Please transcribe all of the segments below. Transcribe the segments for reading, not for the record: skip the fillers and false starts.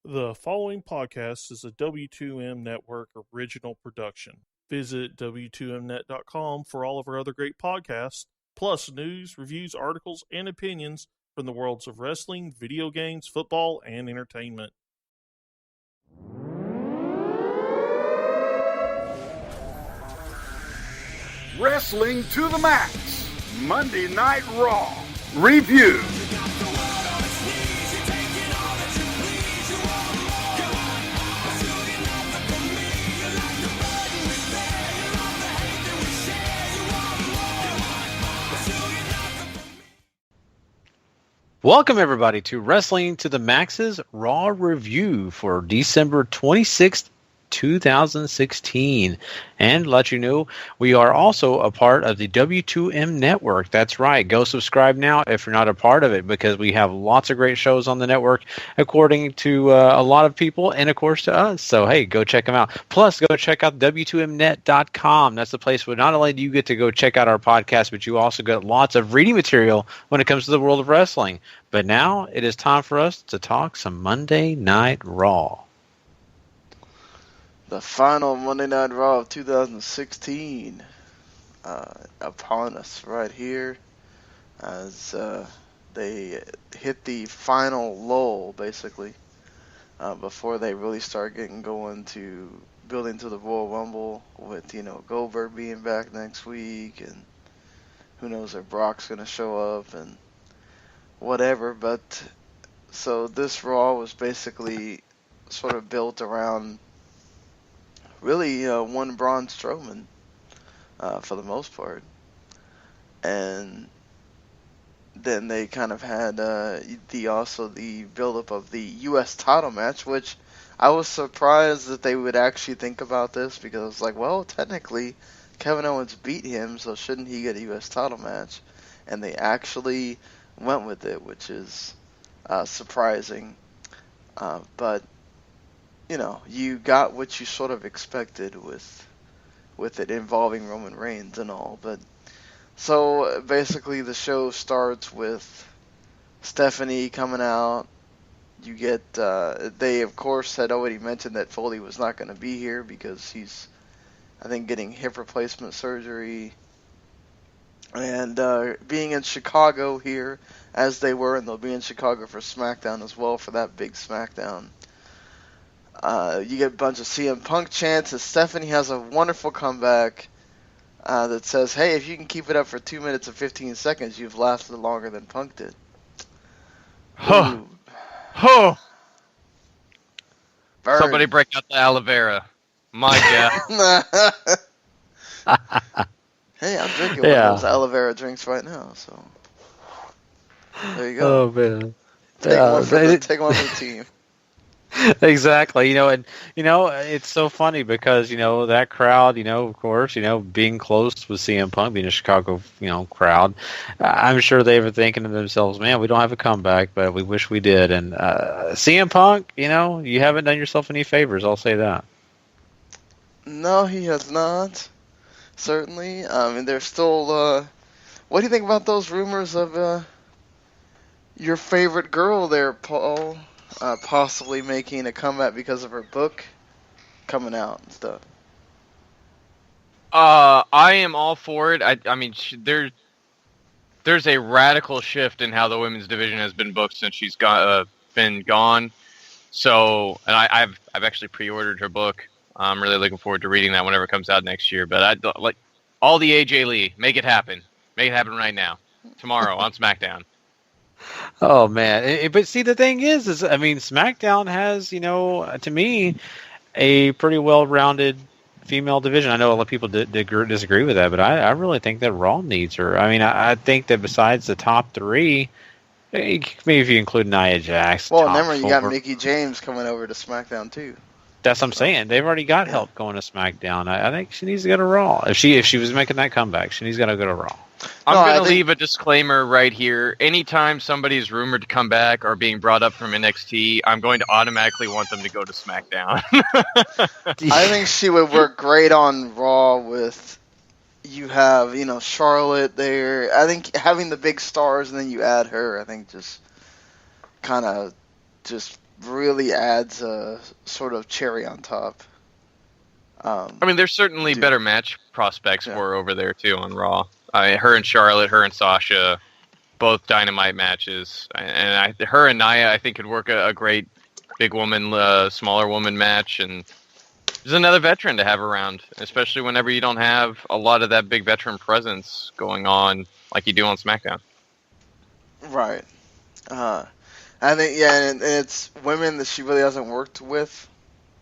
The following podcast is a W2M Network original production. Visit W2Mnet.com for all of our other great podcasts, plus news, reviews, articles, and opinions from the worlds of wrestling, video games, football, and entertainment. Wrestling to the Max, Monday Night Raw, Review. Welcome, everybody, to Wrestling to the Max's Raw Review for December 26th, 2016. And let you know, we are also a part of the W2M network. That's right. Go subscribe now if you're not a part of it, because we have lots of great shows on the network, according to a lot of people, and of course to us. So, hey, go check them out. Plus, go check out W2Mnet.com. That's the place where not only do you get to go check out our podcast, but you also get lots of reading material when it comes to the world of wrestling. But now it is time for us to talk some Monday Night Raw. The final Monday Night Raw of 2016 upon us right here as they hit the final lull, basically, before they really start getting going to building to the Royal Rumble with, Goldberg being back next week, and who knows if Brock's going to show up and whatever. But so this Raw was basically sort of built around really one Braun Strowman for the most part, and then they kind of had the build-up of the U.S. title match, which I was surprised that they would actually think about this, because I was like, well, technically Kevin Owens beat him, so shouldn't he get a U.S. title match? And they actually went with it, which is surprising, but you got what you sort of expected with it involving Roman Reigns and all. But so basically the show starts with Stephanie coming out. You get they of course had already mentioned that Foley was not going to be here because he's, I think, getting hip replacement surgery, and being in Chicago here as they were, and they'll be in Chicago for SmackDown as well for that big SmackDown. You get a bunch of CM Punk chants as Stephanie has a wonderful comeback that says, hey, if you can keep it up for 2 minutes and 15 seconds, you've lasted longer than Punk did. Huh. Huh. Burn. Somebody break out the aloe vera. My God. Hey, I'm drinking one of those aloe vera drinks right now, so there you go. Oh, man. Take one for the team. Exactly, and it's so funny because that crowd, of course, being close with CM Punk, being a Chicago, crowd, I'm sure they were thinking to themselves, man, we don't have a comeback, but we wish we did. And CM Punk, you haven't done yourself any favors, I'll say that. No, he has not. Certainly, I mean, there's still. What do you think about those rumors of your favorite girl there, Paul? Possibly making a comeback because of her book coming out and stuff. I am all for it. I mean, there's a radical shift in how the women's division has been booked since she's been gone. So, and I've actually pre-ordered her book. I'm really looking forward to reading that whenever it comes out next year. But I'd like all the AJ Lee, make it happen. Make it happen right now, tomorrow on SmackDown. Oh, man. But see, the thing is I mean, SmackDown has, to me, a pretty well-rounded female division. I know a lot of people disagree with that, but I really think that Raw needs her. I mean, I think that besides the top three, maybe if you include Nia Jax. Well, remember, you got Mickie James coming over to SmackDown, too. That's what I'm saying. They've already got help going to SmackDown. I think she needs to go to Raw. If she was making that comeback, she needs to go to Raw. I'm going to leave a disclaimer right here. Anytime somebody is rumored to come back or being brought up from NXT, I'm going to automatically want them to go to SmackDown. I think she would work great on Raw with, you have, Charlotte there. I think having the big stars and then you add her, I think just kind of just really adds a sort of cherry on top. I mean, there's certainly better match prospects for her over there too on Raw. Her and Charlotte, her and Sasha, both dynamite matches, and her and Nia, I think, could work a great big woman, smaller woman match, and there's another veteran to have around, especially whenever you don't have a lot of that big veteran presence going on like you do on SmackDown. Right. I think, yeah, and it's women that she really hasn't worked with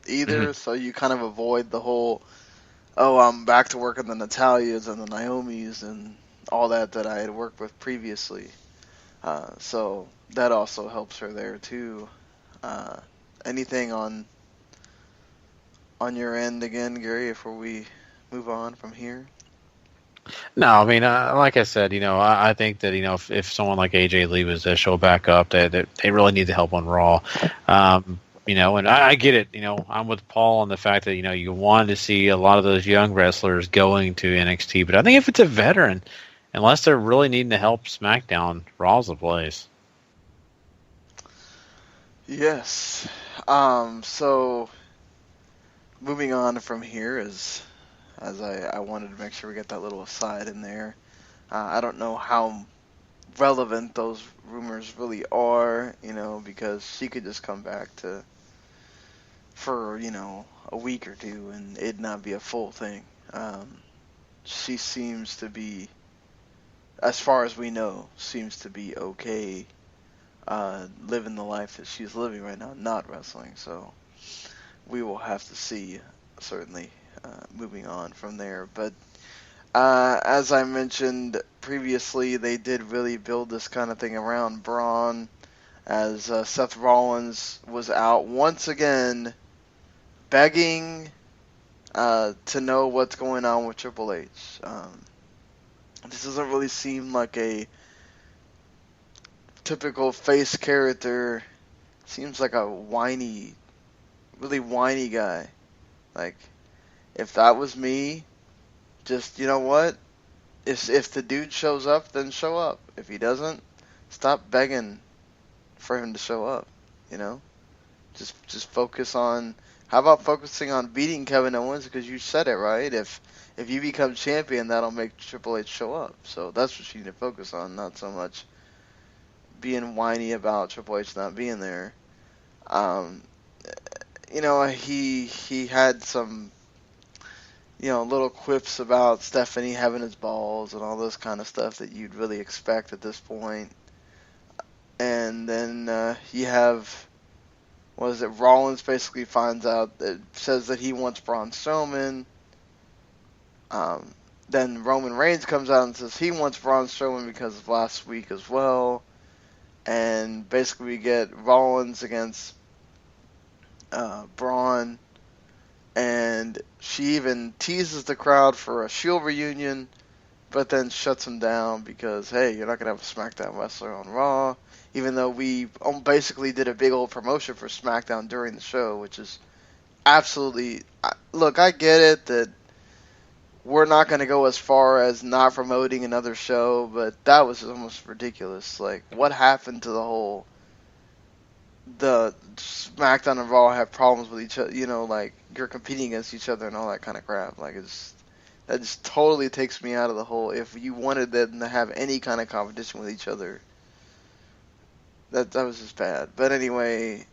either, so you kind of avoid the whole, oh, I'm back to working the Natalias and the Naomis and all that I had worked with previously. So that also helps her there too. Anything on your end again, Gary, before we move on from here? No, I mean, like I said, I think that if someone like AJ Lee was to show back up, that they really need the help on Raw. And I get it. I'm with Paul on the fact that you wanted to see a lot of those young wrestlers going to NXT, but I think if it's a veteran, unless they're really needing to help SmackDown, Raw's the place. Yes. So moving on from here as I wanted to make sure we get that little aside in there. I don't know how relevant those rumors really are, because she could just come back for a week or two and it'd not be a full thing. She seems to be, as far as we know, seems to be okay living the life that she's living right now, not wrestling. So we will have to see, certainly, moving on from there. But as I mentioned previously, they did really build this kind of thing around Braun, as Seth Rollins was out once again begging to know what's going on with Triple H. This doesn't really seem like a typical face character. Seems like a really whiny guy. Like, if that was me, just, you know what? If the dude shows up, then show up. If he doesn't, stop begging for him to show up, Just focus on, how about focusing on beating Kevin Owens, because you said it, right? If you become champion, that'll make Triple H show up. So that's what you need to focus on, not so much being whiny about Triple H not being there. He had some, little quips about Stephanie having his balls and all this kind of stuff that you'd really expect at this point. And then you have, Rollins basically finds out, that says that he wants Braun Strowman. Then Roman Reigns comes out and says he wants Braun Strowman because of last week as well. And basically we get Rollins against Braun. And she even teases the crowd for a Shield reunion, but then shuts him down because, hey, you're not going to have a SmackDown wrestler on Raw. Even though we basically did a big old promotion for SmackDown during the show, which is absolutely... Look, I get it that we're not going to go as far as not promoting another show, but that was almost ridiculous. Like, what happened to the SmackDown and Raw have problems with each other, like, you're competing against each other and all that kind of crap. Like, that just totally takes me out of the whole, if you wanted them to have any kind of competition with each other, that was just bad. But anyway,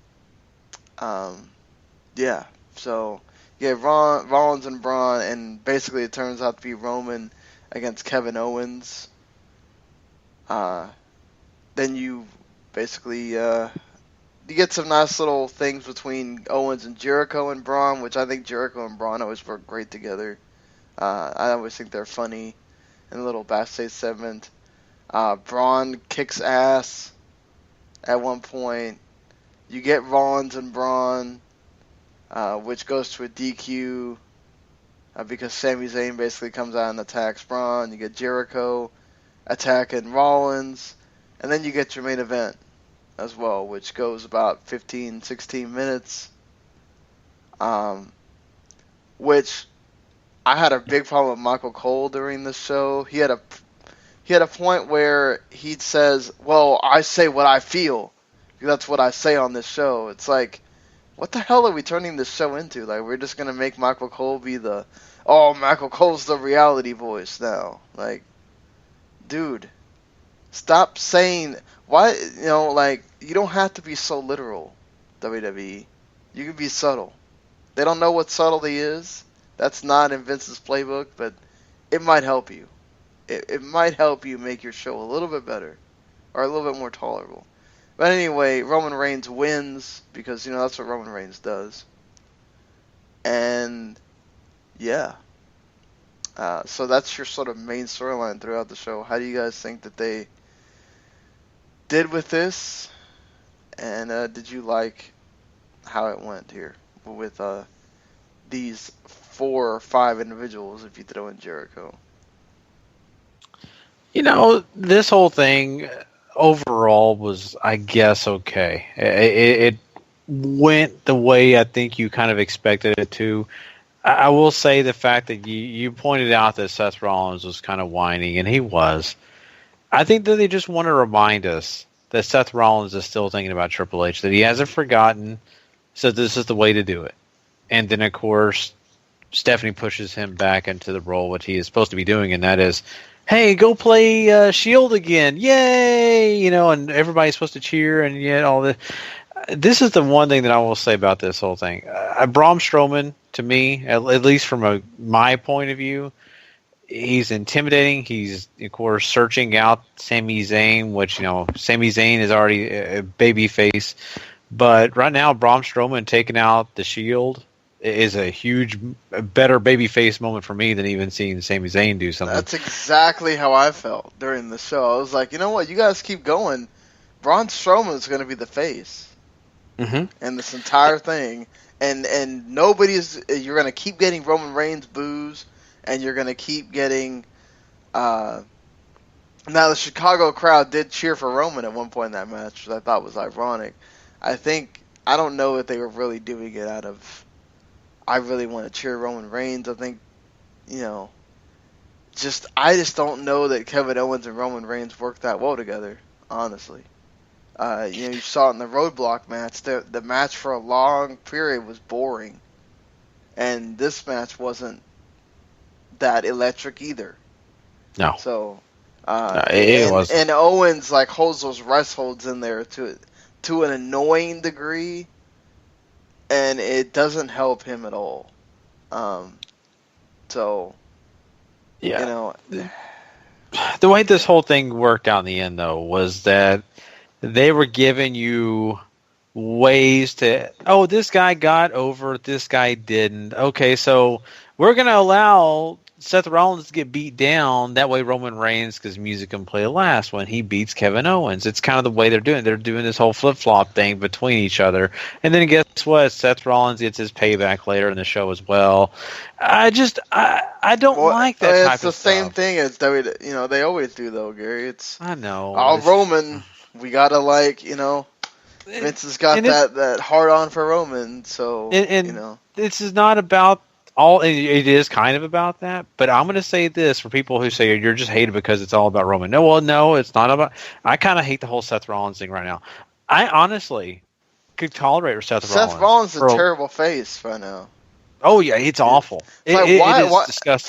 yeah, so... Yeah, Rollins and Braun, and basically it turns out to be Roman against Kevin Owens. Then you basically you get some nice little things between Owens and Jericho and Braun, which I think Jericho and Braun always work great together. I always think they're funny in a little backstage segment. Braun kicks ass at one point. You get Rollins and Braun, which goes to a DQ because Sami Zayn basically comes out and attacks Braun. You get Jericho attacking Rollins, and then you get your main event as well, which goes about 15, 16 minutes, which I had a big problem with Michael Cole during this show. He had a point where he says, well, I say what I feel, That's what I say on this show. It's like, what the hell are we turning this show into? Like, we're just gonna make Michael Cole be Michael Cole's the reality voice now. Like, dude, stop saying, why, like, you don't have to be so literal, WWE. You can be subtle. They don't know what subtlety is. That's not in Vince's playbook, but it might help you. It might help you make your show a little bit better, or a little bit more tolerable. But anyway, Roman Reigns wins because, that's what Roman Reigns does. And, yeah. So that's your sort of main storyline throughout the show. How do you guys think that they did with this? And did you like how it went here with these 4 or 5 individuals if you throw in Jericho? This whole thing overall was, I guess, okay. It went the way I think you kind of expected it to. I will say the fact that you pointed out that Seth Rollins was kind of whining, and he was. I think that they just want to remind us that Seth Rollins is still thinking about Triple H, that he hasn't forgotten, so this is the way to do it. And then, of course, Stephanie pushes him back into the role what he is supposed to be doing, and that is, hey, go play Shield again. Yay! And everybody's supposed to cheer, and yet all this. This is the one thing that I will say about this whole thing. Braun Strowman, to me, at least from my point of view, he's intimidating. He's, of course, searching out Sami Zayn, which, Sami Zayn is already a baby face. But right now, Braun Strowman taking out the Shield is a better babyface moment for me than even seeing Sami Zayn do something. That's exactly how I felt during the show. I was like, you know what? You guys keep going. Braun Strowman is going to be the face. Mm-hmm. And this entire thing. And you're going to keep getting Roman Reigns boos, and you're going to keep getting, now the Chicago crowd did cheer for Roman at one point in that match, which I thought was ironic. I don't know if they were really doing it out of, I really want to cheer Roman Reigns. I think, I just don't know that Kevin Owens and Roman Reigns work that well together, honestly. You saw it in the Roadblock match. The match for a long period was boring. And this match wasn't that electric either. No. So, it wasn't. And Owens, holds those rest holds in there to an annoying degree. And it doesn't help him at all. So, yeah. The way this whole thing worked out in the end, though, was that they were giving you ways to, this guy got over, this guy didn't. Okay, so we're going to allow Seth Rollins to get beat down. That way Roman Reigns, because music can play last when he beats Kevin Owens. It's kind of the way they're doing it. They're doing this whole flip-flop thing between each other. And then guess what? Seth Rollins gets his payback later in the show as well. I don't like that type of stuff. It's the same thing as they always do, though, Gary. I know. Roman, we got to, Vince has got that hard on for Roman, so, this is not about it is kind of about that, but I'm going to say this for people who say you're just hated because it's all about Roman. No, it's not about. I kind of hate the whole Seth Rollins thing right now. I honestly could tolerate Seth Rollins. Seth Rollins is a terrible face right now. Oh yeah, it's awful. It is disgusting.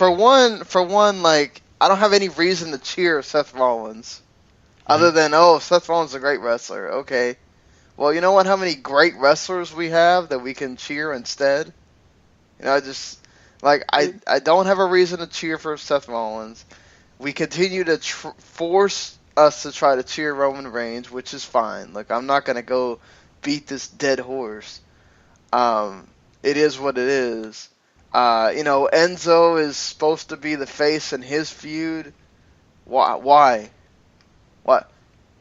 For one, I don't have any reason to cheer Seth Rollins, other than Seth Rollins is a great wrestler. Okay, well, you know what? How many great wrestlers we have that we can cheer instead? I don't have a reason to cheer for Seth Rollins. We continue to force us to try to cheer Roman Reigns, which is fine. I'm not going to go beat this dead horse. It is what it is. Enzo is supposed to be the face in his feud. Why? What?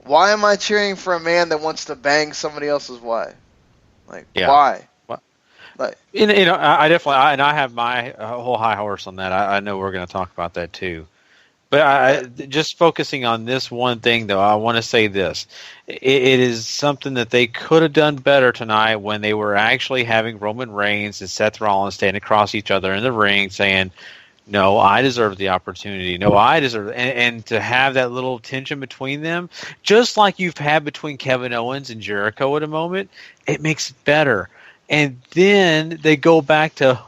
Why am I cheering for a man that wants to bang somebody else's wife? Why? I definitely, I have my whole high horse on that. I know we're going to talk about that too. But just focusing on this one thing, though, I want to say this. It is something that they could have done better tonight when they were actually having Roman Reigns and Seth Rollins stand across each other in the ring saying, No, I deserve the opportunity. No, I deserve it. And to have that little tension between them, just like you've had between Kevin Owens and Jericho at a moment, it makes it better. And then they go back to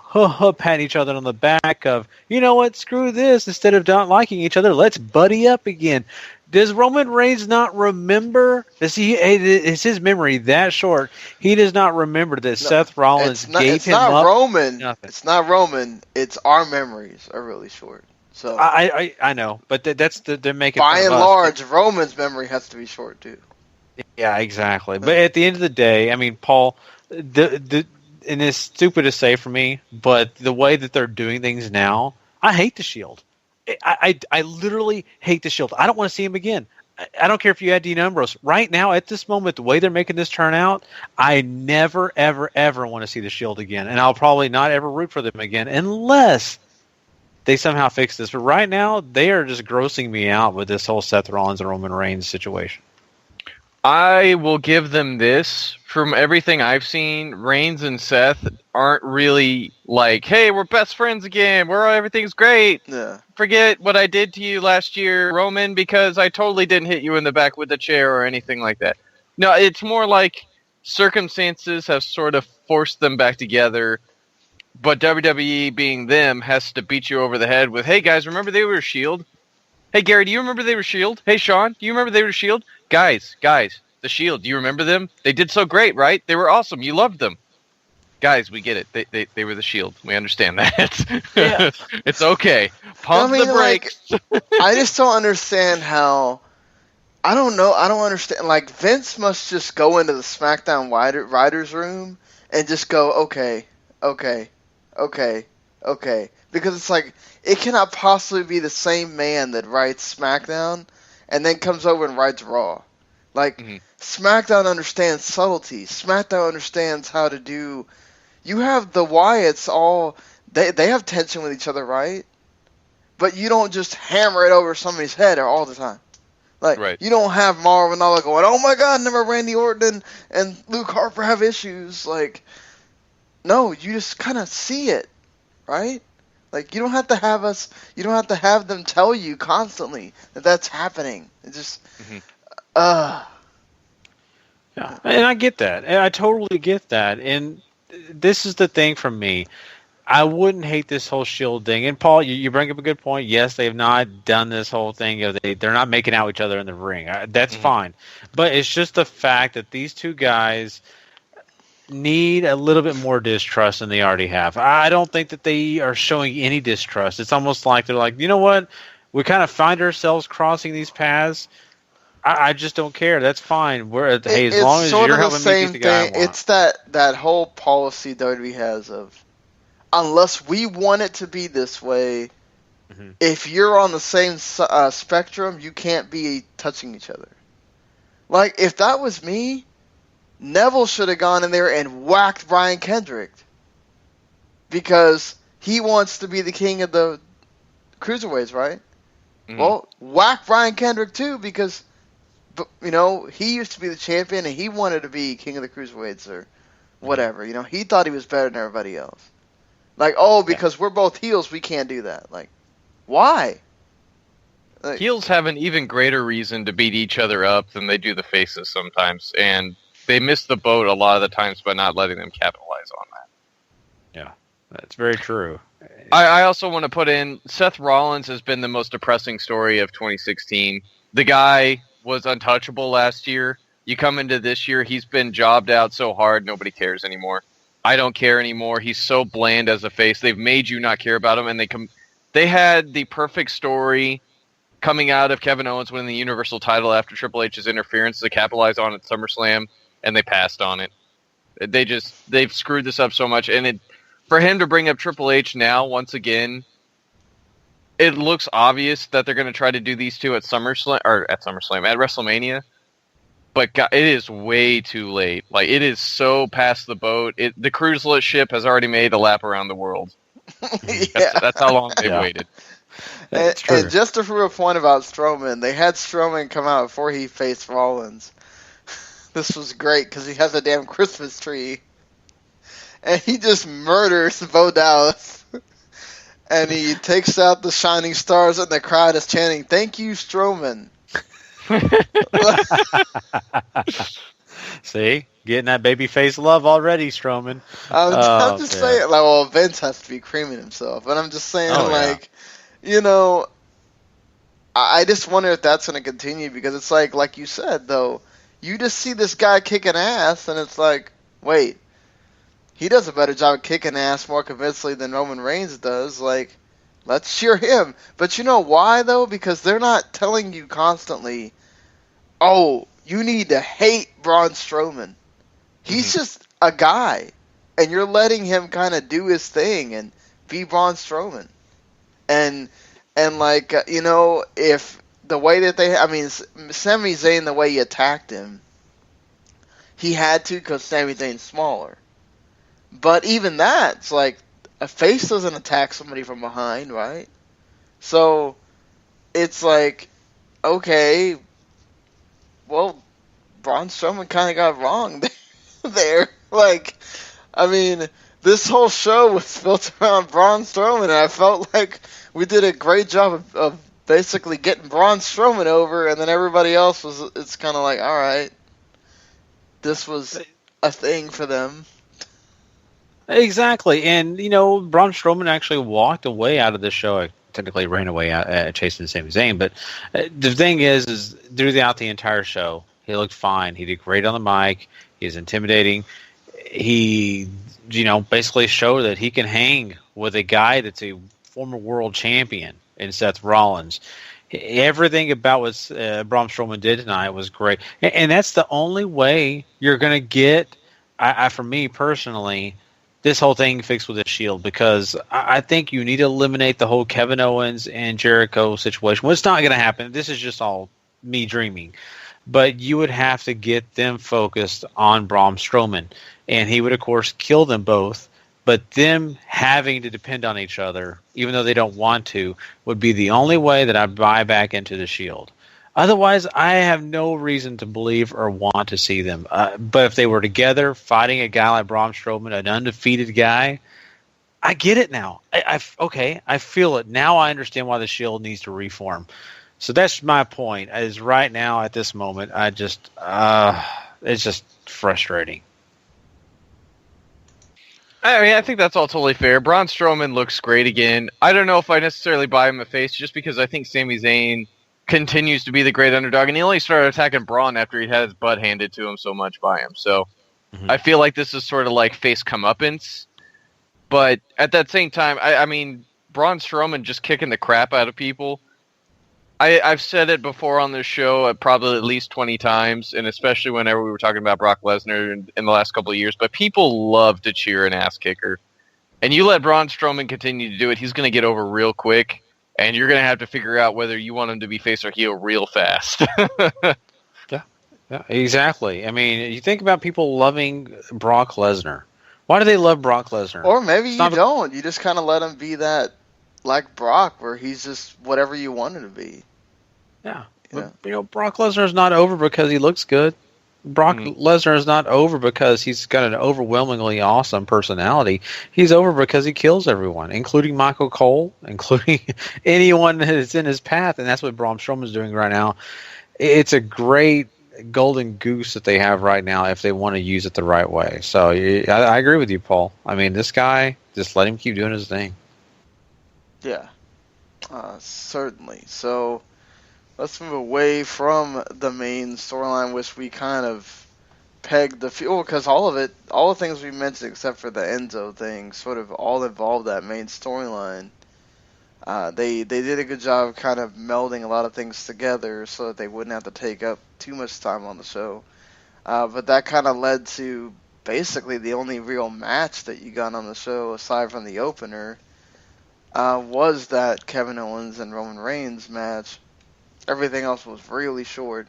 patting each other on the back of, you know what, screw this. Instead of not liking each other, let's buddy up again. Does Roman Reigns not remember? Is his memory that short? He does not remember that Seth Rollins gave him up. Roman. Nothing. It's not Roman. It's our memories are really short. So I know, but they're making by fun and of us. large, Roman's memory has to be short too. Yeah, exactly. But at the end of the day, I mean, Paul, and it's stupid to say for me, but the way that they're doing things now, I hate the Shield. I literally hate the Shield. I don't want to see him again. I don't care if you had Dean Ambrose. Right now, at this moment, the way they're making this turn out, I never, ever, ever want to see the Shield again. And I'll probably not ever root for them again unless they somehow fix this. But right now, they are just grossing me out with this whole Seth Rollins and Roman Reigns situation. I will give them this. From everything I've seen, Reigns and Seth aren't really like, hey, we're best friends again. Everything's great. Yeah. Forget what I did to you last year, Roman, because I totally didn't hit you in the back with a chair or anything like that. No, it's more like circumstances have sort of forced them back together, but WWE, being them, has to beat you over the head with, hey, guys, remember they were Shield? Hey, Gary, do you remember they were Shield? Hey, Sean, do you remember they were Shield? Guys, the Shield, do you remember them? They did so great, right? They were awesome. You loved them. Guys, we get it. They were the Shield. We understand that. Yeah. It's okay. Pump the brakes. I just don't understand how. I don't know. I don't understand. Like, Vince must just go into the SmackDown writers' room and just go, okay. Because it's like, it cannot possibly be the same man that writes SmackDown and then comes over and writes Raw. Like, SmackDown understands subtlety. SmackDown understands how to do... You have the Wyatts all... They have tension with each other, right? But you don't just hammer it over somebody's head all the time. Like, right. You don't have Mauro Ranallo going, oh my god, never Randy Orton and Luke Harper have issues. Like, no, you just kind of see it, right? Like, you don't have to have them tell you constantly that that's happening. It just... Yeah, and I get that. And I totally get that. And this is the thing from me. I wouldn't hate this whole Shield thing. And Paul, you bring up a good point. Yes, they've not done this whole thing. They're not making out each other in the ring. That's fine. But it's just the fact that these two guys need a little bit more distrust than they already have. I don't think that they are showing any distrust. It's almost like they're like, you know what? We kind of find ourselves crossing these paths. I just don't care. That's fine. Hey, as long as you're helping me get the guy I want. It's that whole policy WWE has of, unless we want it to be this way, if you're on the same spectrum, you can't be touching each other. Like, if that was me, Neville should have gone in there and whacked Brian Kendrick. Because he wants to be the king of the cruiserweights, right? Well, whack Brian Kendrick too, because... But, he used to be the champion, and he wanted to be king of the cruiserweights or whatever. He thought he was better than everybody else. Like, because we're both heels, we can't do that. Like, why? Like, heels have an even greater reason to beat each other up than they do the faces sometimes, and they miss the boat a lot of the times by not letting them capitalize on that. Yeah, that's very true. I also want to put in, Seth Rollins has been the most depressing story of 2016. The guy was untouchable last year. You come into this year, he's been jobbed out so hard, nobody cares anymore. I don't care anymore. He's so bland as a face. They've made you not care about him, and they had the perfect story coming out of Kevin Owens winning the Universal title after Triple H's interference to capitalize on at SummerSlam, and they passed on it. They've screwed this up so much, and for him to bring up Triple H now once again, it looks obvious that they're going to try to do these two at WrestleMania. But God, it is way too late. Like, it is so past the boat. The cruiseless ship has already made a lap around the world. That's how long they've waited. And just to prove a point about Strowman, they had Strowman come out before he faced Rollins. This was great because he has a damn Christmas tree. And he just murders Bo Dallas. and he takes out the shining stars, and the crowd is chanting, "Thank you, Strowman." See, getting that babyface love already, Strowman. I'm Oh just man. saying, like, well, Vince has to be creaming himself, but I'm just saying, Oh yeah. like, you know, I just wonder if that's going to continue because it's like you said, though, you just see this guy kicking ass, and it's like, wait, he does a better job of kicking ass more convincingly than Roman Reigns does. Like, let's cheer him. But you know why, though? Because they're not telling you constantly, oh, you need to hate Braun Strowman. He's just a guy, and you're letting him kind of do his thing and be Braun Strowman. And like, if the way that Sami Zayn, the way he attacked him, he had to because Sami Zayn's smaller. But even that, it's like a face doesn't attack somebody from behind, right? So it's like, okay, well, Braun Strowman kind of got wrong there. Like, I mean, this whole show was built around Braun Strowman, and I felt like we did a great job of basically getting Braun Strowman over, and then everybody else it's kind of like, all right, this was a thing for them. Exactly, and Braun Strowman actually walked away out of the show. Technically, ran away out, chasing Sami Zayn. But the thing is throughout the entire show, he looked fine. He did great on the mic. He was intimidating. He, basically showed that he can hang with a guy that's a former world champion in Seth Rollins. Everything about what Braun Strowman did tonight was great, and that's the only way you're going to get. For me personally, this whole thing fixed with the Shield, because I think you need to eliminate the whole Kevin Owens and Jericho situation. Well, it's not going to happen. This is just all me dreaming. But you would have to get them focused on Braun Strowman. And he would, of course, kill them both. But them having to depend on each other, even though they don't want to, would be the only way that I'd buy back into the Shield. Otherwise, I have no reason to believe or want to see them. But if they were together fighting a guy like Braun Strowman, an undefeated guy, I get it now. I feel it. Now I understand why the Shield needs to reform. So that's my point, is right now at this moment, it's just frustrating. I mean, I think that's all totally fair. Braun Strowman looks great again. I don't know if I necessarily buy him a face, just because I think Sami Zayn continues to be the great underdog, and he only started attacking Braun after he had his butt handed to him so much by him. So I feel like this is sort of like face comeuppance. But at that same time, I mean, Braun Strowman just kicking the crap out of people. I've said it before on this show probably at least 20 times, and especially whenever we were talking about Brock Lesnar in the last couple of years, but people love to cheer an ass kicker. And you let Braun Strowman continue to do it, he's going to get over real quick, and you're going to have to figure out whether you want him to be face or heel real fast. Yeah, exactly. I mean, you think about people loving Brock Lesnar. Why do they love Brock Lesnar? Or maybe you don't. You just kind of let him be that, like Brock, where he's just whatever you want him to be. Yeah. But, Brock Lesnar is not over because he looks good. Brock Lesnar is not over because he's got an overwhelmingly awesome personality. He's over because he kills everyone, including Michael Cole, including anyone that is in his path, and that's what Braun Strowman is doing right now. It's a great golden goose that they have right now if they want to use it the right way. So I agree with you, Paul. I mean, this guy, just let him keep doing his thing. Yeah, certainly. So let's move away from the main storyline, which we kind of pegged the fuel, because all the things we mentioned except for the Enzo thing sort of all involved that main storyline. They did a good job of kind of melding a lot of things together so that they wouldn't have to take up too much time on the show. But that kind of led to basically the only real match that you got on the show, aside from the opener, was that Kevin Owens and Roman Reigns match. Everything else was really short.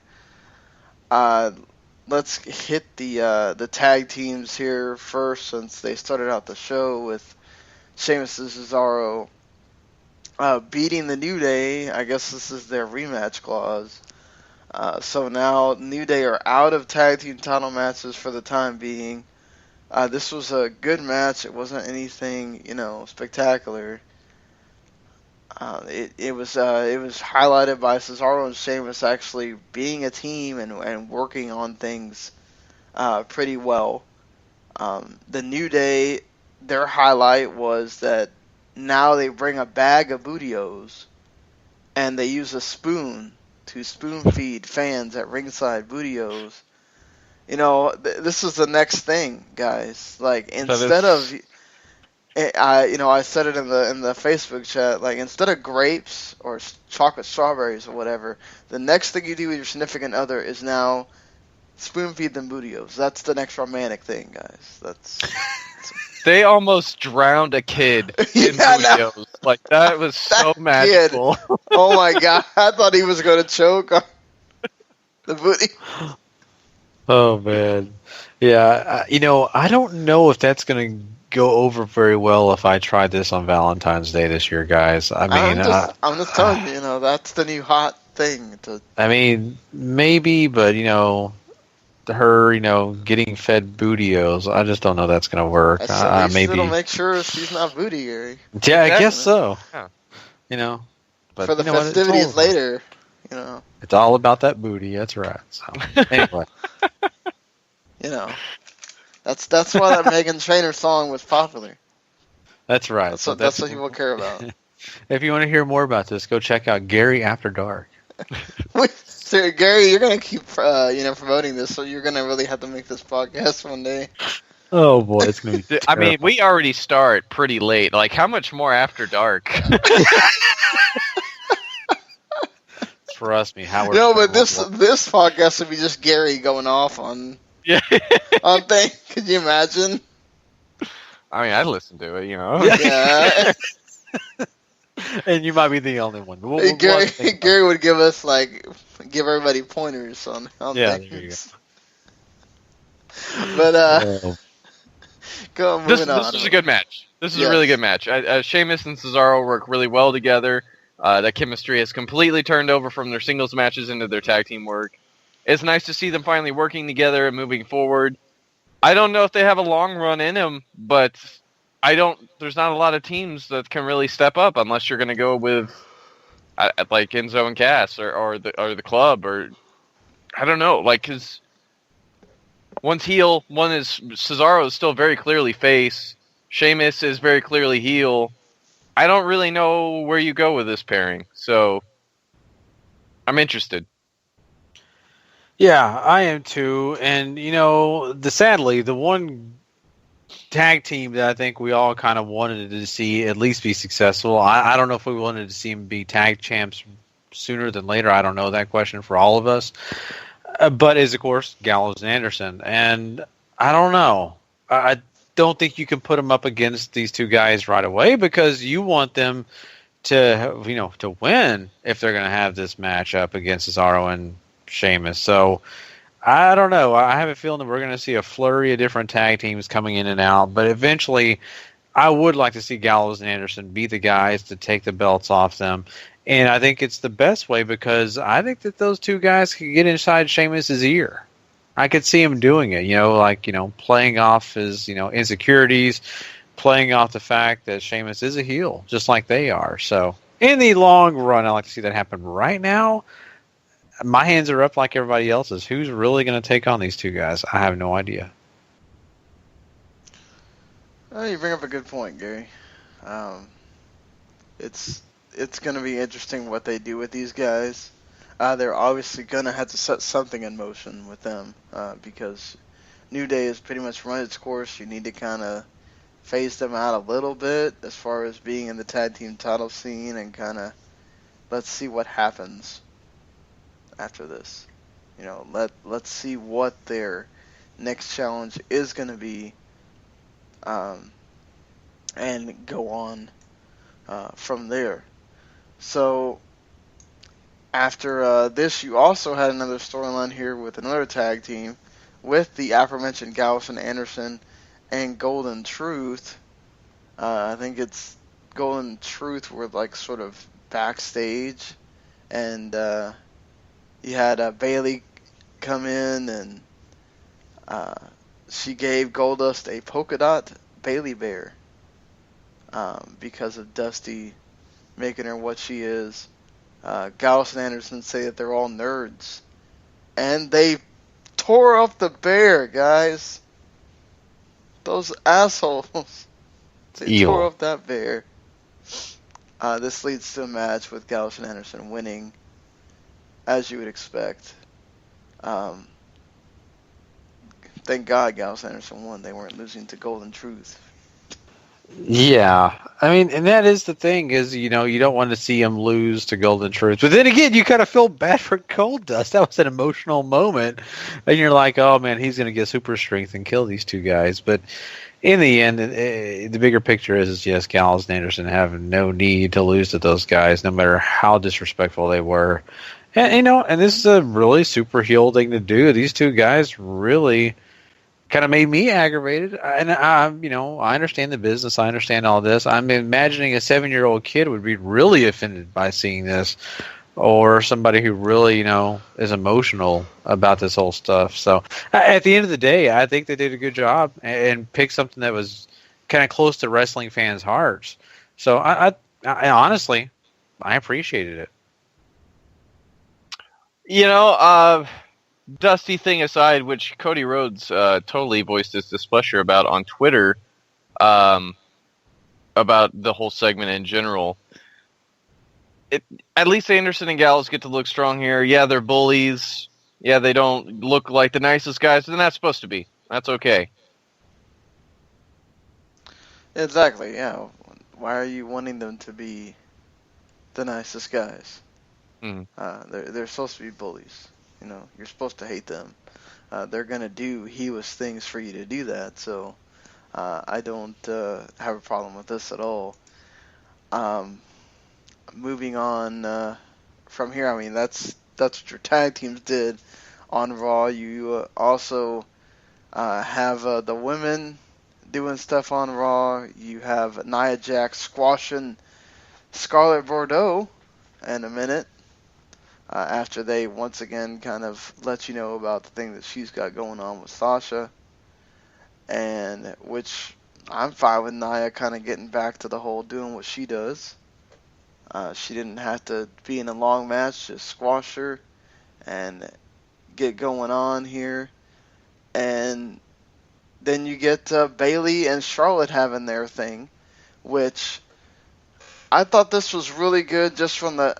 Let's hit the tag teams here first, since they started out the show with Sheamus and Cesaro beating the New Day. I guess this is their rematch clause. So now New Day are out of tag team title matches for the time being. This was a good match. It wasn't anything, spectacular. it was highlighted by Cesaro and Sheamus actually being a team and working on things pretty well. The New Day, their highlight was that now they bring a bag of Bootios and they use a spoon to spoon feed fans at ringside Bootios. This is the next thing, guys. Like, instead of, I said it in the Facebook chat. Like, instead of grapes or chocolate strawberries or whatever, the next thing you do with your significant other is now spoon feed them Bootios. That's the next romantic thing, guys. They almost drowned a kid in Bootios. No. Like, that was so magical. Oh my god, I thought he was going to choke on the booty. Oh man, yeah. I don't know if that's going to go over very well if I tried this on Valentine's Day this year, guys. I mean, I'm just telling you, that's the new hot thing. I mean, maybe, but her, getting fed Bootios, I just don't know that's going to work. Maybe it'll make sure she's not booty, Gary. Yeah, I guess so. Yeah. But for the festivities later, it's all about that booty. That's right. So anyway, that's why that Meghan Trainor song was popular. That's right. That's what people care about. If you want to hear more about this, go check out Gary After Dark. So, Gary, you're gonna keep promoting this, so you're gonna really have to make this podcast one day. Oh boy, it's gonna be terrible. I mean, we already start pretty late. Like, how much more after dark? Trust me, Howard. No, but this podcast would be just Gary going off on things. Could you imagine? I mean, I'd listen to it, Yeah. And you might be the only one. Gary would give us give everybody pointers on things. But moving on. This is a good match. This is a really good match. Sheamus and Cesaro work really well together. That chemistry has completely turned over from their singles matches into their tag team work. It's nice to see them finally working together and moving forward. I don't know if they have a long run in them, but there's not a lot of teams that can really step up unless you're going to go with like Enzo and Cass or the club, or I don't know, because one's heel, one is Cesaro is still very clearly face. Sheamus is very clearly heel. I don't really know where you go with this pairing, so I'm interested. Yeah, I am too. And sadly, the one tag team that I think we all kind of wanted to see at least be successful. I don't know if we wanted to see them be tag champs sooner than later. I don't know that question for all of us. But is, of course, Gallows and Anderson. And I don't know. I don't think you can put them up against these two guys right away because you want them to win if they're going to have this match up against Cesaro and Sheamus. So I don't know. I have a feeling that we're going to see a flurry of different tag teams coming in and out, but eventually I would like to see Gallows and Anderson be the guys to take the belts off them. And I think it's the best way because I think that those two guys could get inside Sheamus's ear. I could see him doing it, playing off his, insecurities, playing off the fact that Sheamus is a heel, just like they are. So in the long run, I like to see that happen. Right now, my hands are up like everybody else's. Who's really going to take on these two guys? I have no idea. Well, you bring up a good point, Gary. It's going to be interesting what they do with these guys. They're obviously going to have to set something in motion with them because New Day has pretty much run its course. You need to kind of phase them out a little bit as far as being in the tag team title scene and kind of let's see what happens after this. Let's see what their next challenge is going to be and go on from there. So after this, you also had another storyline here with another tag team with the aforementioned Gallows and Anderson and Golden Truth. I think it's Golden Truth were sort of backstage, and you had Bayley come in, and she gave Goldust a polka dot Bayley bear because of Dusty making her what she is. Gallus and Anderson say that they're all nerds. And they tore up the bear, guys. Those assholes. They tore up that bear. This leads to a match with Gallus and Anderson winning, as you would expect. Thank God Gallus and Anderson won. They weren't losing to Golden Truth. Yeah, I mean, and that is the thing is, you don't want to see him lose to Golden Truth. But then again, you kind of feel bad for Goldust. That was an emotional moment, and you're like, oh man, he's going to get super strength and kill these two guys. But in the end, the bigger picture is yes, Gallows and Anderson have no need to lose to those guys, no matter how disrespectful they were. And and this is a really super heel thing to do. These two guys really kind of made me aggravated, and I understand the business. I understand all this. I'm imagining a 7-year-old kid would be really offended by seeing this, or somebody who really, is emotional about this whole stuff. So, at the end of the day, I think they did a good job and picked something that was kind of close to wrestling fans' hearts. So, I honestly, I appreciated it. Dusty thing aside, which Cody Rhodes totally voiced his displeasure about on Twitter, about the whole segment in general. At least Anderson and Gallows get to look strong here. Yeah, they're bullies. Yeah, they don't look like the nicest guys, and that's supposed to be. That's okay. Exactly, yeah. Why are you wanting them to be the nicest guys? They're supposed to be bullies. You're supposed to hate them. They're going to do He-Was things for you to do that, so I don't have a problem with this at all. Moving on from here, I mean, that's what your tag teams did on Raw. You also have the women doing stuff on Raw. You have Nia Jax squashing Scarlett Bordeaux in a minute. After they once again kind of let you know about the thing that she's got going on with Sasha, and which I'm fine with Nia kind of getting back to the whole doing what she does. She didn't have to be in a long match, just squash her and get going on here. And then you get Bayley and Charlotte having their thing, which I thought this was really good just from the...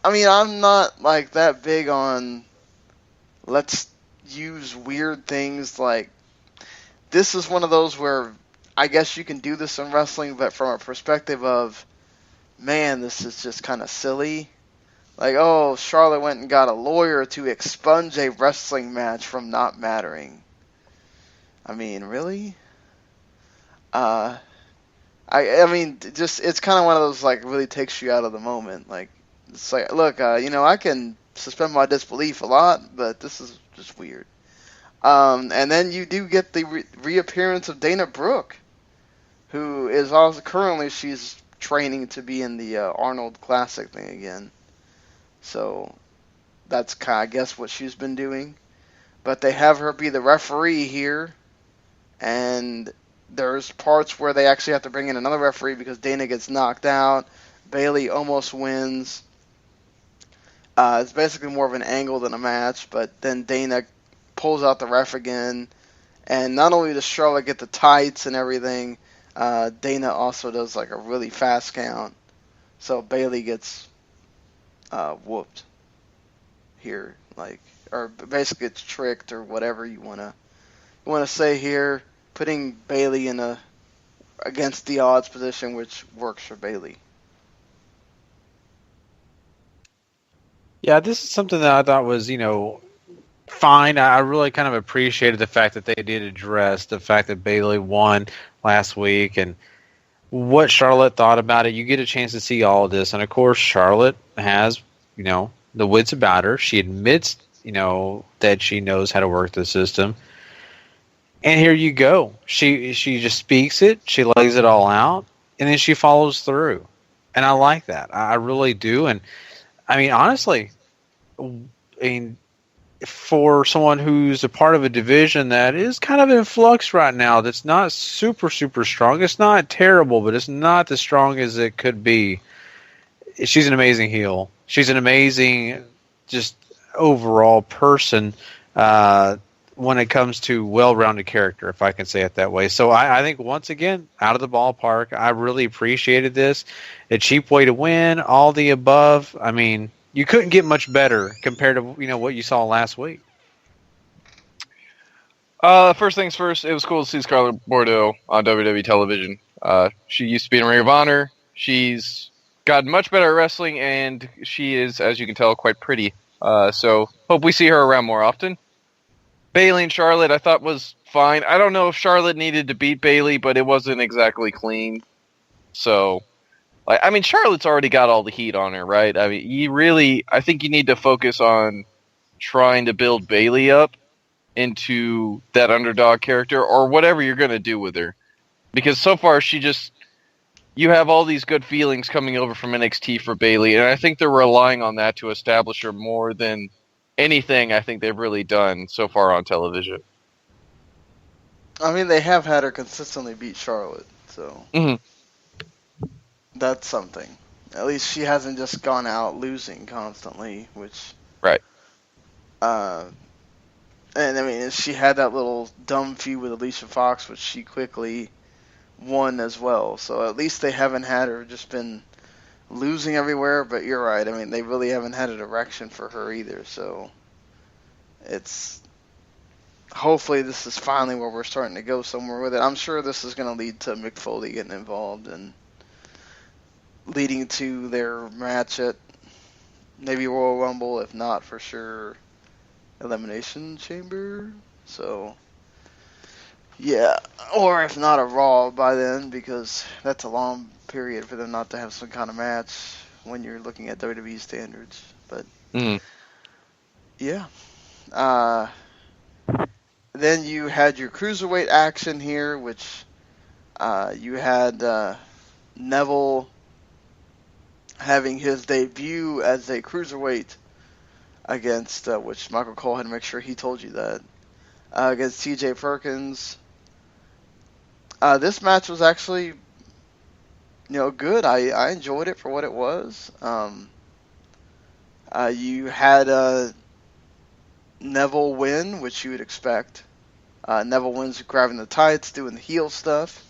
I mean, I'm not like that big on let's use weird things. Like, this is one of those where I guess you can do this in wrestling, but from a perspective of, man, this is just kind of silly. Like, oh, Charlotte went and got a lawyer to expunge a wrestling match from not mattering. I mean, really? I mean, just, it's kind of one of those, like, really takes you out of the moment. Like, it's like, look, I can suspend my disbelief a lot, but this is just weird. And then you do get the reappearance of Dana Brooke, who is also currently, she's training to be in the Arnold Classic thing again. So that's kind of, I guess, what she's been doing. But they have her be the referee here, and there's parts where they actually have to bring in another referee because Dana gets knocked out. Bayley almost wins. It's basically more of an angle than a match, but then Dana pulls out the ref again, and not only does Charlotte get the tights and everything, Dana also does like a really fast count, so Bayley gets whooped here, like, or basically it's tricked or whatever you wanna say here, putting Bayley in a against the odds position, which works for Bayley. Yeah, this is something that I thought was, fine. I really kind of appreciated the fact that they did address the fact that Bayley won last week and what Charlotte thought about it. You get a chance to see all of this. And, of course, Charlotte has, the wits about her. She admits, that she knows how to work the system. And here you go. She just speaks it. She lays it all out. And then she follows through. And I like that. I really do. And, I mean, honestly, for someone who's a part of a division that is kind of in flux right now, that's not super, super strong. It's not terrible, but it's not as strong as it could be. she's an amazing heel. She's an amazing, just overall person when it comes to well-rounded character, if I can say it that way. So I think, once again, out of the ballpark, I really appreciated this. A cheap way to win, all the above. I mean, you couldn't get much better compared to what you saw last week. First things first, it was cool to see Scarlett Bordeaux on WWE television. She used to be in Ring of Honor. She's gotten much better at wrestling, and she is, as you can tell, quite pretty. So hope we see her around more often. Bayley and Charlotte, I thought was fine. I don't know if Charlotte needed to beat Bayley, but it wasn't exactly clean. So, Charlotte's already got all the heat on her, right? I mean, I think you need to focus on trying to build Bayley up into that underdog character, or whatever you're going to do with her. Because so far, you have all these good feelings coming over from NXT for Bayley, and I think they're relying on that to establish her more than anything I think they've really done so far on television. I mean, they have had her consistently beat Charlotte, so that's something. At least she hasn't just gone out losing constantly, which... Right. And I mean, she had that little dumb feud with Alicia Fox, which she quickly won as well. So at least they haven't had her just been losing everywhere. But you're right. I mean, they really haven't had a direction for her either. So hopefully this is finally where we're starting to go somewhere with it. I'm sure this is going to lead to Mick Foley getting involved and leading to their match at maybe Royal Rumble, if not for sure Elimination Chamber. So yeah, or if not a Raw by then, because that's a long period for them not to have some kind of match when you're looking at WWE standards. But yeah, then you had your cruiserweight action here, which you had Neville having his debut as a cruiserweight against, which Michael Cole had to make sure he told you that, against TJ Perkins. This match was actually, good. I enjoyed it for what it was. You had Neville win, which you would expect. Neville wins grabbing the tights, doing the heel stuff.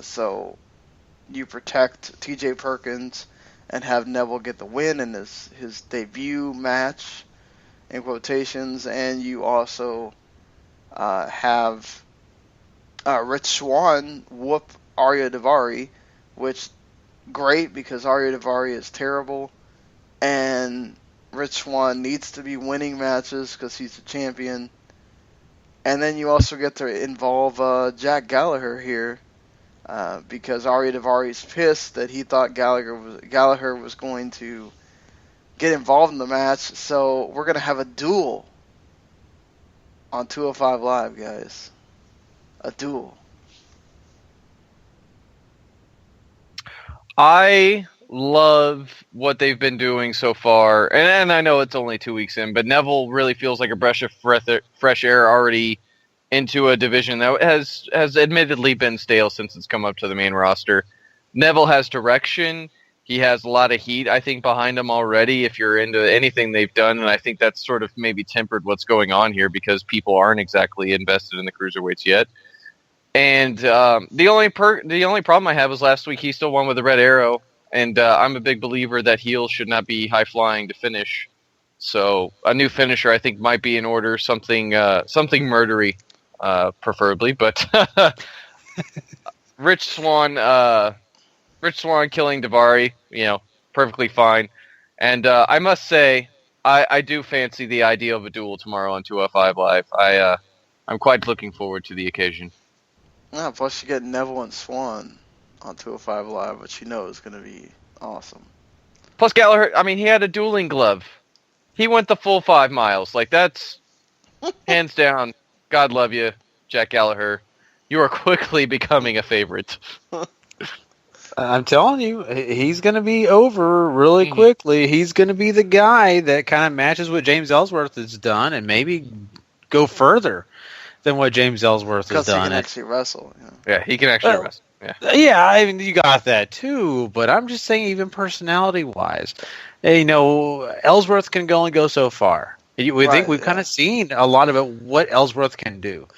So you protect TJ Perkins and have Neville get the win in his debut match, in quotations. And you also have Rich Swann whoop Arya Daivari, which great because Arya Daivari is terrible, and Rich Swann needs to be winning matches because he's the champion. And then you also get to involve Jack Gallagher here, because Arya Daivari's pissed that he thought Gallagher was going to get involved in the match. So we're going to have a duel on 205 Live, guys. A duel. I love what they've been doing so far, and I know it's only 2 weeks in, but Neville really feels like a breath of fresh air already into a division that has admittedly been stale since it's come up to the main roster. Neville has direction. He has a lot of heat, I think, behind him already if you're into anything they've done, and I think that's sort of maybe tempered what's going on here because people aren't exactly invested in the cruiserweights yet. And the only problem I have is last week he still won with a red arrow, and I'm a big believer that heels should not be high-flying to finish. So a new finisher I think might be in order, something murdery. Preferably, but Rich Swann killing Daivari, perfectly fine. And I must say, I do fancy the idea of a duel tomorrow on 205 Live. I'm quite looking forward to the occasion. Yeah, plus you get Neville and Swann on 205 Live, which is going to be awesome. Plus Gallagher, he had a dueling glove. He went the full 5 miles. That's hands down. God love you, Jack Gallagher. You are quickly becoming a favorite. I'm telling you, he's going to be over really quickly. He's going to be the guy that kind of matches what James Ellsworth has done and maybe go further. than what James Ellsworth has Because he done. can actually wrestle. Yeah, he can actually wrestle. Yeah. Yeah, I mean, you got that too, but I'm just saying, even personality-wise, Ellsworth can only go so far. We think we've kind of seen a lot about what Ellsworth can do.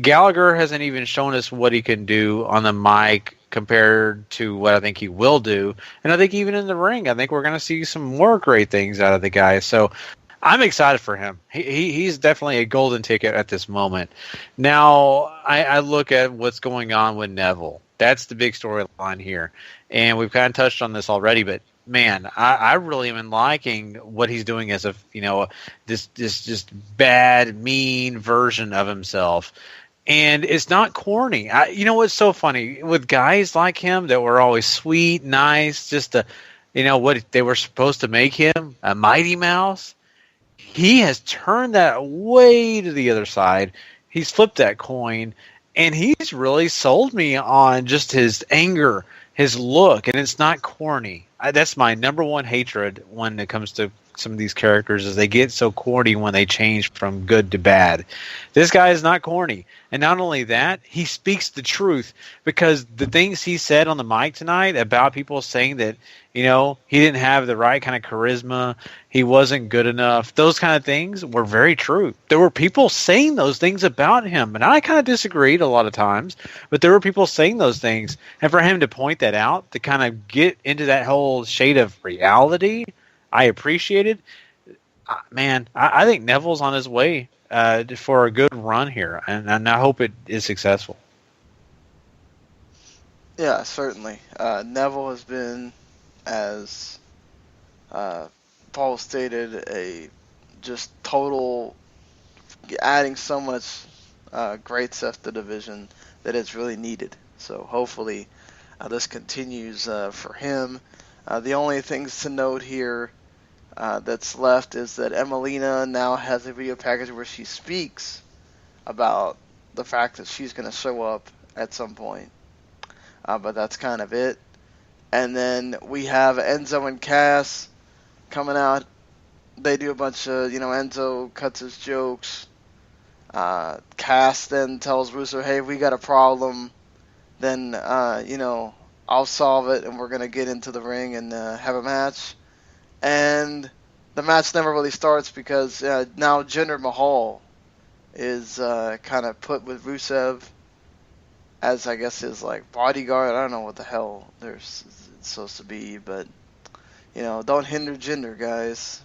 Gallagher hasn't even shown us what he can do on the mic compared to what I think he will do. And I think even in the ring, I think we're going to see some more great things out of the guy. So I'm excited for him. He's definitely a golden ticket at this moment. Now, I look at what's going on with Neville. That's the big storyline here. And we've kind of touched on this already, but man, I really am liking what he's doing as this just bad, mean version of himself. And it's not corny. What's so funny with guys like him that were always sweet, nice, just what they were supposed to make him, a Mighty Mouse. He has turned that way to the other side. He's flipped that coin, and he's really sold me on just his anger, his look, and it's not corny. That's my number one hatred when it comes to some of these characters, is they get so corny when they change from good to bad. This guy is not corny. And not only that, he speaks the truth, because the things he said on the mic tonight about people saying that, he didn't have the right kind of charisma, he wasn't good enough, those kind of things were very true. There were people saying those things about him, and I kind of disagreed a lot of times, but there were people saying those things. And for him to point that out, to kind of get into that whole shade of reality, I appreciated. Man, I think Neville's on his way for a good run here, and I hope it is successful. Yeah, certainly. Neville has been, as Paul stated, a just total adding so much great stuff to the division that it's really needed. So hopefully this continues for him. The only things to note here that's left is that Emelina now has a video package where she speaks about the fact that she's going to show up at some point. But that's kind of it. And then we have Enzo and Cass coming out. They do a bunch of, Enzo cuts his jokes. Cass then tells Russo, hey, we got a problem. Then, I'll solve it, and we're going to get into the ring and have a match. And the match never really starts because now Jinder Mahal is kind of put with Rusev as, I guess, his bodyguard. I don't know what the hell it's supposed to be, but don't hinder Jinder, guys,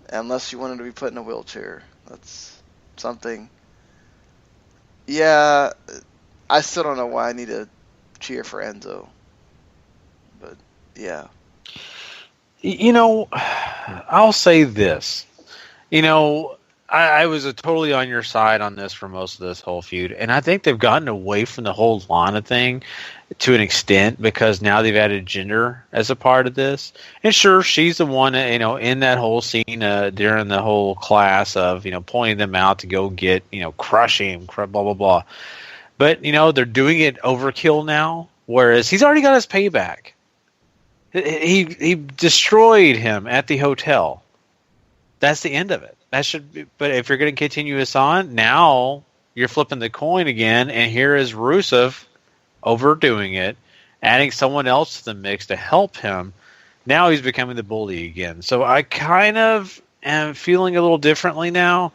unless you want him to be put in a wheelchair. That's something. Yeah, I still don't know why I need to cheer for Enzo, but yeah. I'll say this. I was totally on your side on this for most of this whole feud, and I think they've gotten away from the whole Lana thing to an extent, because now they've added Jinder as a part of this. And sure, she's the one, in that whole scene during the whole class of, pointing them out to go get, crush him, blah, blah, blah. But, they're doing it overkill now, whereas he's already got his payback. He destroyed him at the hotel. That's the end of it. That should be, but if you're going to continue this on, now you're flipping the coin again, and here is Rusev overdoing it, adding someone else to the mix to help him. Now he's becoming the bully again. So I kind of am feeling a little differently now,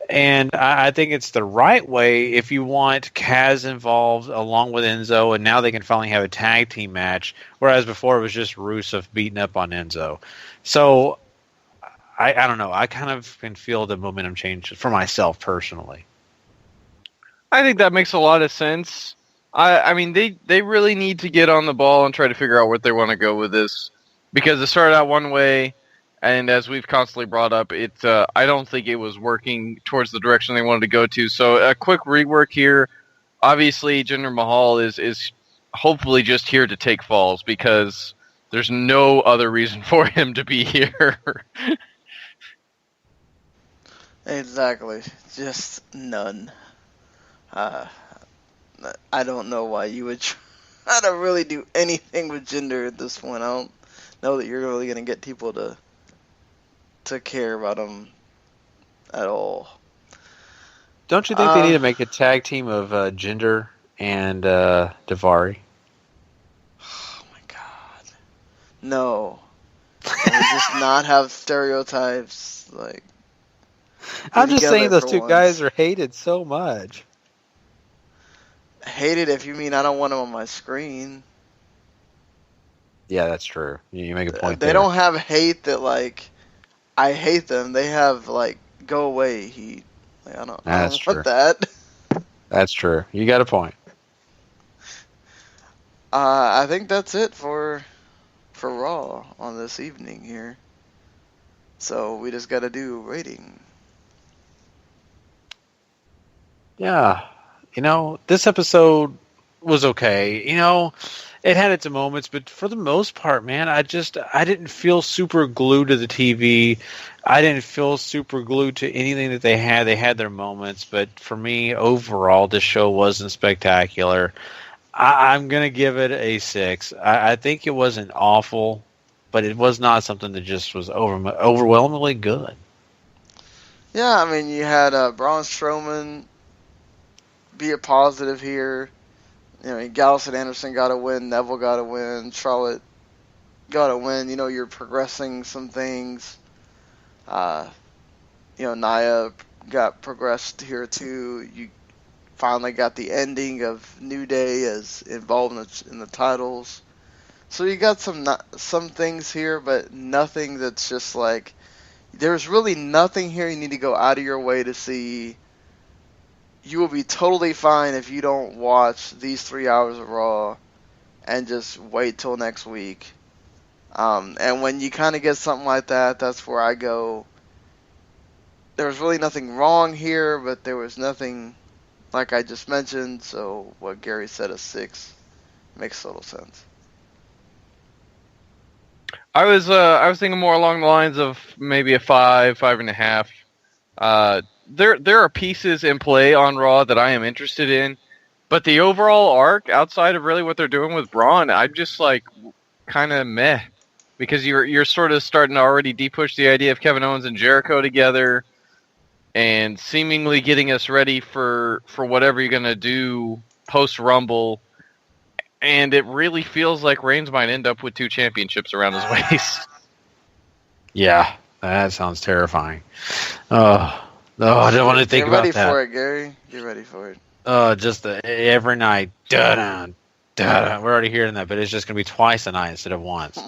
and I think it's the right way if you want Kaz involved along with Enzo, and now they can finally have a tag team match, whereas before it was just Rusev beating up on Enzo. So I don't know. I kind of can feel the momentum change for myself personally. I think that makes a lot of sense. I mean, they really need to get on the ball and try to figure out where they want to go with this, because it started out one way, and as we've constantly brought up, I don't think it was working towards the direction they wanted to go to. So a quick rework here. Obviously, Jinder Mahal is hopefully just here to take falls, because there's no other reason for him to be here. Exactly. Just none. I don't know why you would try to really do anything with Jinder at this point. I don't know that you're really going to get people to care about him at all. Don't you think they need to make a tag team of Jinder and Davari? Oh my god. No. Can we just not have stereotypes? Like, I'm be just saying together those for two once. guys are hated so much. Hate it if you mean I don't want them on my screen. Yeah, that's true. You make a point They there. don't have hate that, like, I hate them. They have, like, go away heat. Like, I don't That's true. want that. That's true. You got a point. I think that's it for Raw on this evening here. So we just got to do rating. Yeah. This episode was okay. It had its moments, but for the most part, man, I didn't feel super glued to the TV. I didn't feel super glued to anything that they had. They had their moments, but for me, overall, this show wasn't spectacular. I'm going to give it a 6. I think it wasn't awful, but it was not something that just was overwhelmingly good. Yeah, I mean, you had Braun Strowman be a positive here. Gallus and Anderson got to win. Neville got to win. Charlotte got to win. You're progressing some things. Nia got progressed here too. You finally got the ending of New Day as involved in the titles. So you got some things here, but nothing that's just like, there's really nothing here you need to go out of your way to see. You will be totally fine if you don't watch these 3 hours of Raw and just wait till next week. And when you kind of get something like that, that's where I go, there was really nothing wrong here, but there was nothing like I just mentioned, so what Gary said, a 6 makes total sense. I was thinking more along the lines of maybe a 5, 5.5. There are pieces in play on Raw that I am interested in, but the overall arc, outside of really what they're doing with Braun, I'm just like kind of meh, because you're sort of starting to already de-push the idea of Kevin Owens and Jericho together, and seemingly getting us ready for whatever you're gonna do post Rumble. And it really feels like Reigns might end up with 2 championships around his waist. Yeah, that sounds terrifying. I don't want to think about that. Get ready for it, Gary. Get ready for it. Just every night. Da-dun, da-dun. We're already hearing that, but it's just going to be twice a night instead of once.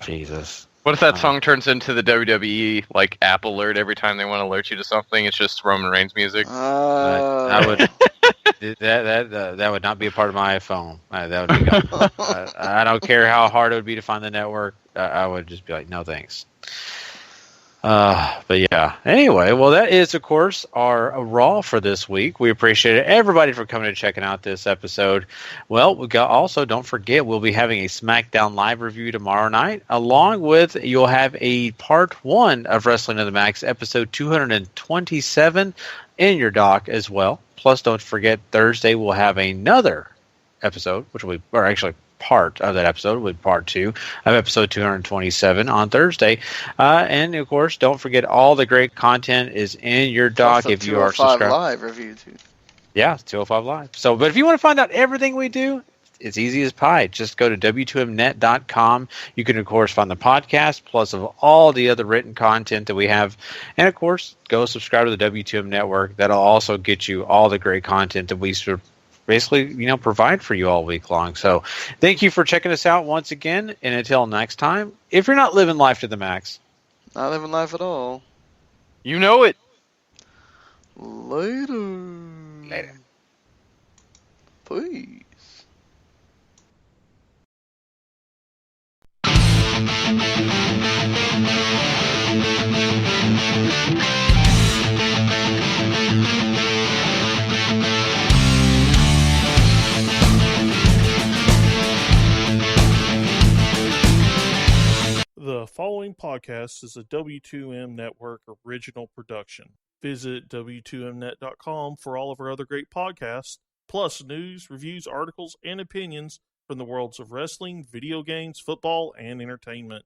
Jesus. What if that song turns into the WWE like app alert every time they want to alert you to something? It's just Roman Reigns music. That would not be a part of my phone. That would be gone. I don't care how hard it would be to find the network. I would just be like, no thanks. But yeah. Anyway, well, that is, of course, our Raw for this week. We appreciate everybody for coming and checking out this episode. Well, also, don't forget, we'll be having a SmackDown Live review tomorrow night, along with you'll have a part 1 of Wrestling to the Max, episode 227, in your dock as well. Plus, don't forget, Thursday we'll have another episode, which will be, or actually part of that episode with part 2 of episode 227 on Thursday. And of course, don't forget, all the great content is in your dock if you are subscribed. 205 Live review too. Yeah, 205 Live. So, but if you want to find out everything we do, it's easy as pie. Just go to w2mnet.com. You can, of course, find the podcast, plus of all the other written content that we have. And, of course, go subscribe to the W2M Network. That'll also get you all the great content that we basically, provide for you all week long. So thank you for checking us out once again. And until next time, if you're not living life to the max, not living life at all, you know it. Later. Peace. The following podcast is a W2M Network original production. Visit W2Mnet.com for all of our other great podcasts, plus news, reviews, articles, and opinions from the worlds of wrestling, video games, football, and entertainment.